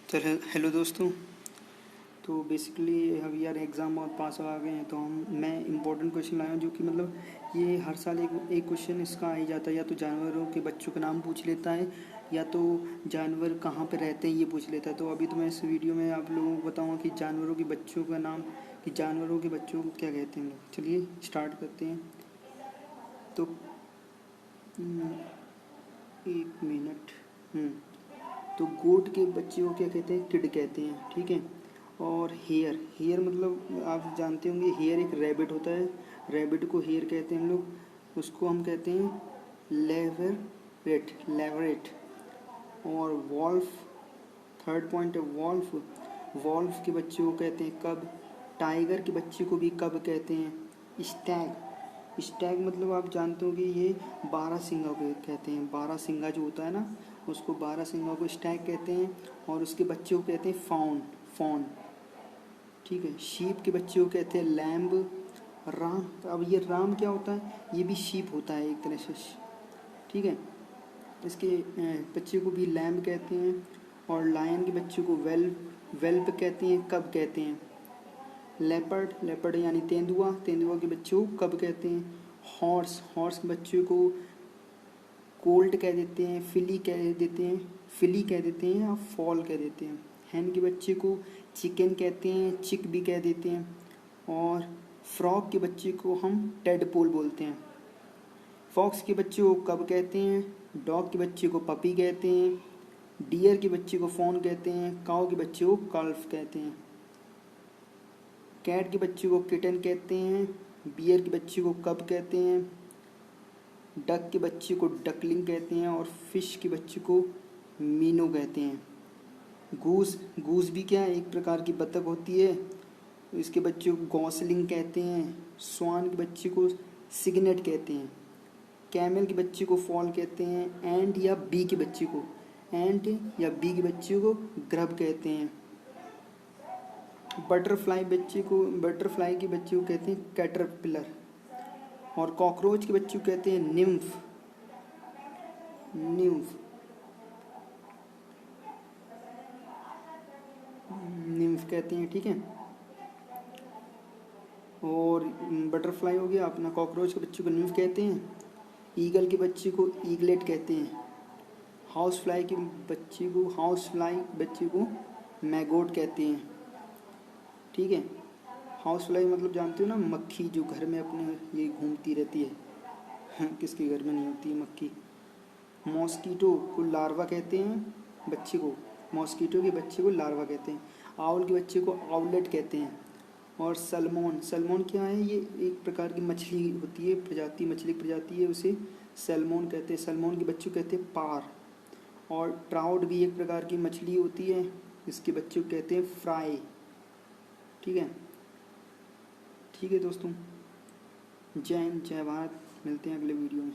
तो हेलो दोस्तों। तो बेसिकली अभी यार एग्ज़ाम और पास आ गए हैं, तो मैं इम्पोर्टेंट क्वेश्चन लाया हूँ जो कि मतलब ये हर साल एक क्वेश्चन इसका आ ही जाता है। या तो जानवरों के बच्चों का नाम पूछ लेता है, या तो जानवर कहाँ पे रहते हैं ये पूछ लेता है। तो अभी तो मैं इस वीडियो में आप लोगों को बताऊँगा कि जानवरों के बच्चों का नाम, कि जानवरों के बच्चों को क्या कहते हैं लोग। चलिए स्टार्ट करते हैं। तो 1 मिनट। तो गोट के बच्चे को क्या कहते हैं? किड कहते हैं, ठीक है। और हेयर, हेयर मतलब आप जानते होंगे, हेयर एक रैबिट होता है। रैबिट को हेयर कहते हैं हम लोग। उसको हम कहते हैं लेवरेट, लेवरेट। और वॉल्फ, थर्ड पॉइंट है वॉल्फ। वॉल्फ के बच्चे को कहते हैं कब। टाइगर के बच्चे को भी कब कहते हैं? स्टैग। स्टैग मतलब आप जानते हो कि ये 12 सिंगा को कहते हैं। 12 सिंगा जो होता है ना, उसको 12 सिंगा को स्टैग कहते हैं। और उसके बच्चे को कहते हैं फाउन, फॉन, ठीक है। शीप के बच्चे को कहते हैं लैम्ब। राम, अब ये राम क्या होता है? ये भी शीप होता है एक तरह से, ठीक है। इसके बच्चे को भी लैम्ब कहते हैं। और लायन के बच्चे को वेल्प, वेल्प कहते हैं। कब कहते हैं? लेपर्ड, लेपर्ड यानी तेंदुआ, तेंदुआ के बच्चे को कब कहते हैं? हॉर्स, हॉर्स के बच्चे को कोल्ट कह देते हैं, फिली कह देते हैं, फिली कह देते हैं, या फॉल कह देते हैं। हैन के बच्चे को चिकन कहते हैं, चिक भी कह देते हैं। और फ्रॉग के बच्चे को हम टेडपोल बोलते हैं। फॉक्स के बच्चे को कब कहते हैं? डॉग के बच्चे को पपी कहते हैं। डियर के बच्चे को फॉन कहते हैं। काऊ के बच्चे को कल्फ कहते हैं। कैट के बच्चे को किटन कहते हैं। बियर के बच्चे को कब कहते हैं। डक के बच्चे को डकलिंग कहते हैं। और फिश के बच्चे को मीनो कहते हैं। गूस, गूस भी क्या है? एक प्रकार की बतख होती है। इसके बच्चे को गॉसलिंग कहते हैं। स्वान के बच्चे को सिग्नेट कहते हैं। कैमल के बच्चे को फॉल कहते हैं। एंट या बी के बच्चे को, एंट या बी के बच्चे को ग्रब कहते हैं। बटरफ्लाई बच्चे को, बटरफ्लाई के बच्चे को कहते हैं कैटरपिलर। और कॉकरोच के बच्चे को कहते हैं निम्फ, निम्फ, निम्फ कहते हैं, ठीक है। और बटरफ्लाई हो गया अपना, कॉकरोच के बच्चे को निम्फ कहते हैं। ईगल के बच्चे को ईगलेट कहते हैं। हाउस फ्लाई के बच्चे को, हाउस फ्लाई बच्चे को मैगोट कहते हैं, ठीक है। हाउस फ्लाई मतलब जानते हो ना, मक्खी जो घर में अपने ये घूमती रहती है। किसके घर में नहीं होती है मक्खी। मॉस्कीटो को लार्वा कहते हैं, बच्चे को, मॉस्कीटो के बच्चे को लार्वा कहते हैं। आउल के बच्चे को आउलेट कहते हैं। और सलमोन, सलमोन क्या है? ये एक प्रकार की मछली होती है, प्रजाति, मछली प्रजाति है, उसे सलमोन कहते हैं। सलमोन के बच्चों कहते हैं पार। और ट्राउट भी एक प्रकार की मछली होती है, इसके बच्चों कहते हैं फ्राई, ठीक है। ठीक है दोस्तों, जय हिंद, जय भारत। मिलते हैं अगले वीडियो में।